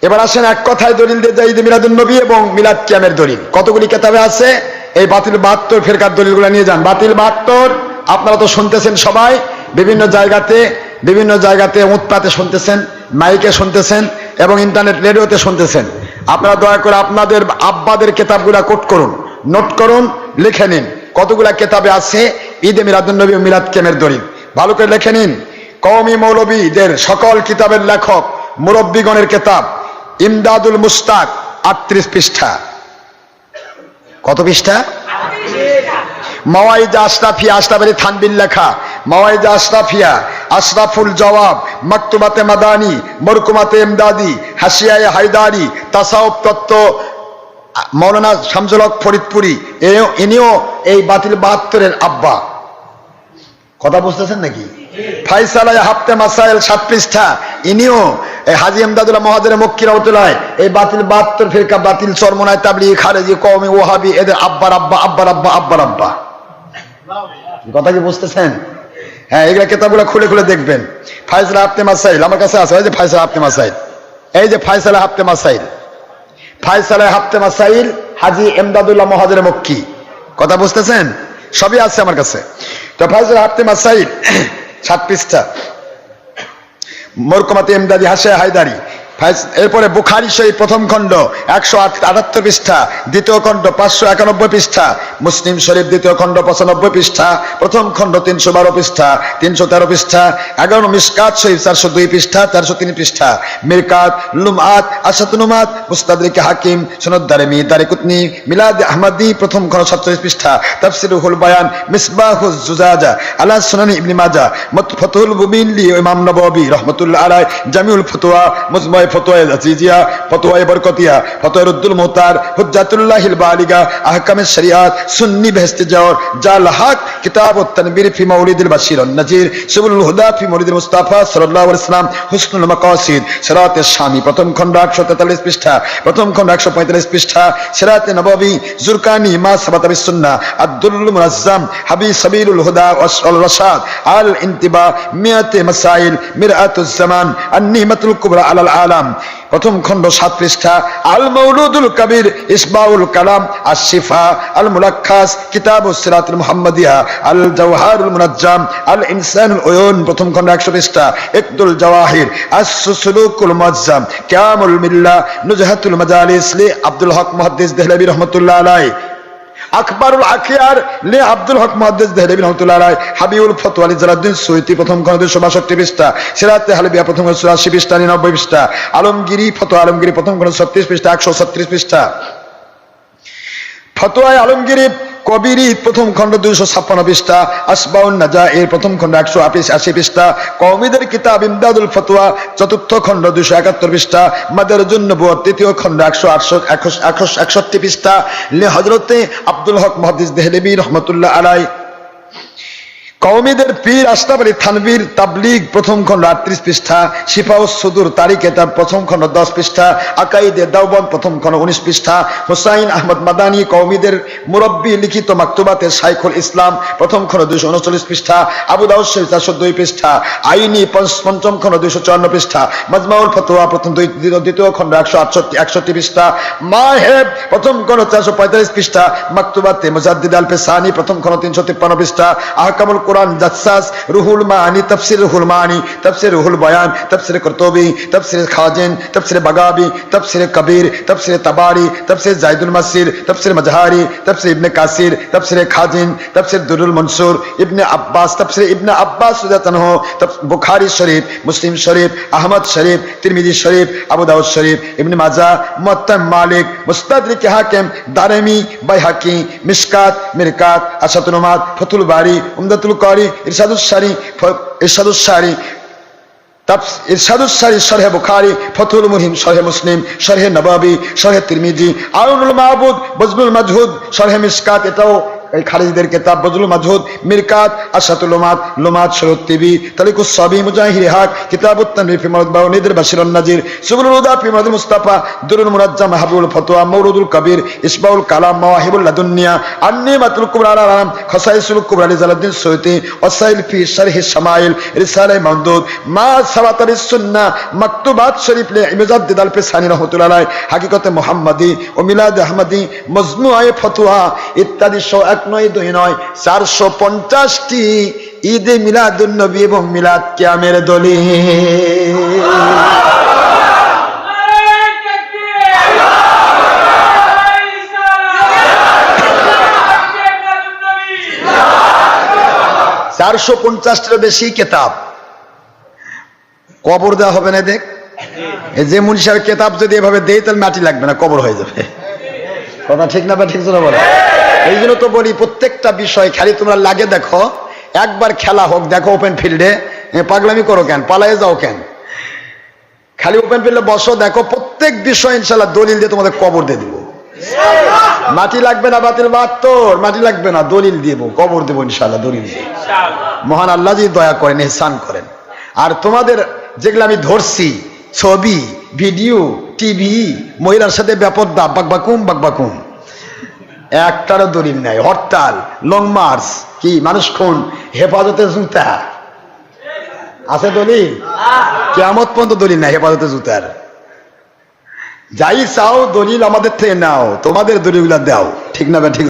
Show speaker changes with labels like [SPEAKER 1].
[SPEAKER 1] এবার আসেন এক কথায় দলিল দিয়ে যাই মিলাদুন নবী এবং মিলাদ কিয়ামের দলিল কতগুলি কিতাবে আছে। এই বাতিল 72 ফিরকার দলিলগুলো নিয়ে যান। বাতিল 72 আপনারা তো শুনতেছেন সবাই, বিভিন্ন জায়গাতে উৎপাতে শুনতেছেন, মাইকে শুনতেছেন এবং ইন্টারনেট রেডিওতে শুনতেছেন। আপনারা দয়া করে আপনাদের আব্বাদের কিতাবগুলা নোট করুন, লিখে নিন কতগুলা কিতাবে আছে ঈদে মিলাদুন নবী ও মিলাদ কিয়ামের দলিল। ভালো করে লিখে নিন। কওমি মৌলবীদের সকল কিতাবের লেখক মুরব্বীগণের কিতাব ইমদাদুল মুস্তাক 38 পৃষ্ঠা। কত পৃষ্ঠা? মাওয়াইজা আশরাফিয়া, আশরাফ আলী থানবির লেখা মাওয়াইজা আশরাফিয়া, আশরাফুল জওয়াব, মাকতুবাতে মাদানী, মরকুমাতে ইমদাদি, হাসিয়ায়ে হায়দারি, তাসাউফ তত্ত্ব মাওলানা শামসুল হক ফরিদপুরি, ইনিও এই বাতিল 72-এর আব্বা। কথা বুঝতেছেন নাকি? ফাইসালায়ে হাফতে মাসাইল 7 পৃষ্ঠা, ইনিও হাজী ইমদাদুল্লাহ মুহাজির মক্কি রাহমাতুল্লাহ এই বাতিল 72 ফিরকা, বাতিল চরমনায় তাবলীগ খারেজি কওমি ওয়াহাবি, এদের আব্বার আব্বা। কথা কি বুঝতেছেন? হ্যাঁ, এগুলা কিতাবগুলো খুলে খুলে দেখবেন। ফাইসালা হাফতে মাসাইল আমার কাছে আছে, এই যে ফাইসালা হাফতে মাসাইল, এই যে ফাইসালা হাফতে মাসাইল হাজী ইমদাদুল্লাহ মুহাজির মক্কি। কথা বুঝতেছেন? সবই আছে আমার কাছে। তো ফাইসালা হাফতে মাসাইল 7 পৃষ্ঠা, মরকুমাতে ইমদাদি, হাসিয়া হায়দারি। এরপরে বুখারী শরীফ প্রথম খণ্ড 178 পৃষ্ঠা, দ্বিতীয় খণ্ড 591 পৃষ্ঠা, মুসলিম শরীফ দ্বিতীয় খণ্ড 95 পৃষ্ঠা, প্রথম খণ্ড 312 পৃষ্ঠা, 313 পৃষ্ঠা, 11 মিশকাত শরীফ 402 পৃষ্ঠা, 403 পৃষ্ঠা, মিরকাত, লুমআত, আশাতুনুমাত, মুস্তাদরিকে হাকিম, সনদ দারিমি, দারিকুতনি, মিলাদ আহমদি প্রথম খণ্ড 47 পৃষ্ঠা, তাফসিরুল বায়ান, মিসবাহুজ জুজাজা, আলা সুনানি ইবনে মাজাহ, ফতহুল মুবিন লি ইমাম নববী রাহমাতুল্লাহ আলাইহি, জামিউল ফতোয়া, মুজমাই ফতোয়া আজিজিয়া, ফতোয়া বরকতিয়া, ফতোয়া রুদ্দুল মুহতার, হুজ্জাতুল্লাহিল বালিগা, আহকামিশ শরিয়াত, সুন্নি বেহেশতে জাওর, জাল হক, কিতাবুত তানবীর ফি মাউলিদিল বাশীর ওয়ান নাযীর, সুবুলুল হুদা ফি মাউলিদিল মুস্তাফা সাল্লাল্লাহু আলাইহি ওয়াসাল্লাম, হুসনুল মাকাসিদ, সিরাতে শামি প্রথম খণ্ড 143 পৃষ্ঠা, প্রথম খণ্ড 145 পৃষ্ঠা, সিরাতে নববী, জুরকানি মা সাবাতা বিস সুন্নাহ, আদ-দুররুল মুনাজ্জাম, হাবিব সাবিলুল হুদা ওয়াল রাশাদ, আল ইনতিবা, মিয়াতে মাসাইল, মিরআতুজ জামান, আন-নিমাতুল কুবরা আলাল আলাম প্রথম খণ্ড 7 পৃষ্ঠা, আল মাউলুদুল কবির, ইসবাউল কালাম, আশ-শিফা, আল মুলাক্খাস, কিতাবুস সিরাতুল মুহাম্মাদিয়া, আল জাওহারুল মুনাজ্জাম, আল ইনসানুল উয়ুন প্রথম খণ্ড 100 পৃষ্ঠা, ইকদুল জাওয়াহির, আস-সুলুকুল মুআজ্জাম, কিয়ামুল মিল্লাহ, নুজহাতুল মাজালিস লি আব্দুল হক মুহাদ্দিস দেহলভী রাহমাতুল্লাহ আলাইহি, আকবরুল আখিয়ার লে আব্দুল হক মুহাদ্দিস দেহলভী রাহমাতুল্লাহ আলাইহি, হাবিবুল ফতোয়া লি জালালউদ্দিন সুয়ুতী প্রথম খণ্ড 262 পৃষ্ঠা, সিরাতে হালবিয়া প্রথম খণ্ড 84 পৃষ্ঠা 99 পৃষ্ঠা, আলমগীরি ফতোয়া আলমগীরি প্রথম খণ্ড 36 পৃষ্ঠা 136 পৃষ্ঠা, ফতোয়া আলমগীরি কবিরি প্রথম খণ্ড 256 পৃষ্ঠা, আসবাউন নাজায়ের প্রথম খণ্ড 180 পৃষ্ঠা, কওমীদের কিতাব ইমদাদুল ফতোয়া চতুর্থ খণ্ড 271 পৃষ্ঠা, মাদারুজুন নবুওয়াত তৃতীয় খণ্ড 161 পৃষ্ঠা, লে হযরতে আব্দুল হক মুহাদ্দিস দেহলভী রাহমাতুল্লাহ আলাইহি, কওমীদের পীর আশরাফ আলী থানভীর তাবলীগ প্রথম খণ্ড 38 পৃষ্ঠা, শিফাউস সুদুর তারিখ কিতাব প্রথম খণ্ড 10 পৃষ্ঠা, আকাইদে দাওবন্দ প্রথম খণ্ড 19 পৃষ্ঠা, হুসাইন আহমদ মাদানী কওমীদের মুরব্বী লিখিত মাকতুবাতে শাইখুল ইসলাম প্রথম খণ্ড 239 পৃষ্ঠা, আবু দাউদ শরীফ 402 পৃষ্ঠা, আইনি পঞ্চম খণ্ড 254 পৃষ্ঠা, মাজমাউল ফতোয়া প্রথম দ্বিতীয় খণ্ড 161 পৃষ্ঠা, মাহেব প্রথম খণ্ড 445 পৃষ্ঠা, মাকতুবাতে মুজাদ্দিদ আল ফিসানি প্রথম খণ্ড 353 পৃষ্ঠা, আহকামুল কুরআন জাসসাস, রুহুল মাআনি, তাফসীর রুহুল মাআনি, তাফসীর রুহুল বয়ান, তাফসীর কুরতুবী, তাফসীর খাজিন, তাফসীর বাগাবী, তাফসীর কবীর, তাফসীর তাবারি, তাফসীর জাইদুল মাসির, তাফসীর মাজহারি, তাফসীর ইবনে কাসির, তাফসীর খাজিন, তাফসীর দুরুল মনসুর, ইবনে আব্বাস, তাফসীর ইবনে আব্বাস রাদিয়াল্লাহু আনহু, বুখারী শরীফ, মুসলিম শরীফ, আহমদ শরীফ, তিরমিজি শরীফ, আবু দাউদ শরীফ, ইবনে মাজাহ, মুওয়াত্তা মালিক, মুস্তাদরিক হাকিম, দারিমি, বাইহাকি, মিশকাত, মিরকাত, আশাতুনুমাত, ফতুল বারি, উমদাতুল কারি, ইরশাদুস সারি, ইরশাদুস সারি, শরহে বুখারী, ফতুল মুহিম, শরহে মুসলিম, শরহে নববী, শরহে তিরমিজি, আউনুল মাবুদ, বজলুল মাজহুদ, শরহে মিশকাত, এটাও এই খারিজদের কিতাব বজলুল মাজহুদ, মিরকাত, আশাতুল লুমাত, লুমাত শরত টিভি, তালিকুস সাবি, মুজাহির হক, কিতাবুত তানবীর ফি মাওলাদ বাউনিদের বাশিরুন নাজির, সুবুলুল হুদা ফি মাওলাদ মুস্তাফা, দুরুল মুনাজ্জাম, হাবিবুল ফতোয়া, মাওরুদুল কবির, ইসবাউল কালাম, মাওয়াহিবুল লাদুনিয়া, আন্নিমাতুল কুবরা আলাম, খাসাইসুল কুবরা লিজালাদ্দিন সৈয়দি, ওয়াসাইল ফি শারহি শামাইল, রিসালায়ে মাওদুদ, মা সাবাতা বিস সুন্নাহ, মাকতুবাত শরীফ লি মুজাদ্দিদ আল ফিসানি রাহমাতুল্লাহ আলাইহি, হাকিকতে মুহাম্মাদি ও মিলাদ আহমদি, মজমুআয়ে ফতোয়া ইত্যাদি 101 নয় 2 নয় 450টি ঈদে মিলাদুন নবী এবং মিলাদ কিয়ামের দলিল। 450টির বেশি কিতাব কবর দেওয়া হবে না। দেখ, এই যে মুনশার কিতাব যদি এভাবে দেই তাহলে মাটি লাগবে না, কবর হয়ে যাবে। কথা ঠিক না বা ঠিক না বলো? এই জন্য তো বলি প্রত্যেকটা বিষয় খালি তোমরা লাগে দেখো, একবার খেলা হোক দেখো ওপেন ফিল্ডে, পাগলামি করো কেন, পালায়ে যাও কেন? খালি ওপেন ফিল্ডে বসো, দেখো প্রত্যেক বিষয় ইনশাল্লাহ দলিল দিয়ে তোমাদের কবর দিয়ে দিব। মাটি লাগবে না, বাতিল বাদ তোর, মাটি লাগবে না, দলিল দিব, কবর দেবো ইনশাল্লাহ দলিল দিয়ে। মহান আল্লাহ যদি দয়া করেন, ইহসান করেন। আর তোমাদের যেগুলো আমি ধরছি ছবি, ভিডিও, টিভি, মহিলার সাথে ব্যাপদা, বাকবাকুম, একটারও দলিল নাই। হরতাল, লং মার্চ, কি মানুষ খুন, হেফাজতে জুতা আছে দলিল? কিয়ামত পর্যন্ত দলিল নাই হেফাজতে জুতার। যাই চাও দলিল আমাদের থেকে নাও, তোমাদের দলিলগুলা দাও। ঠিক না? ঠিক।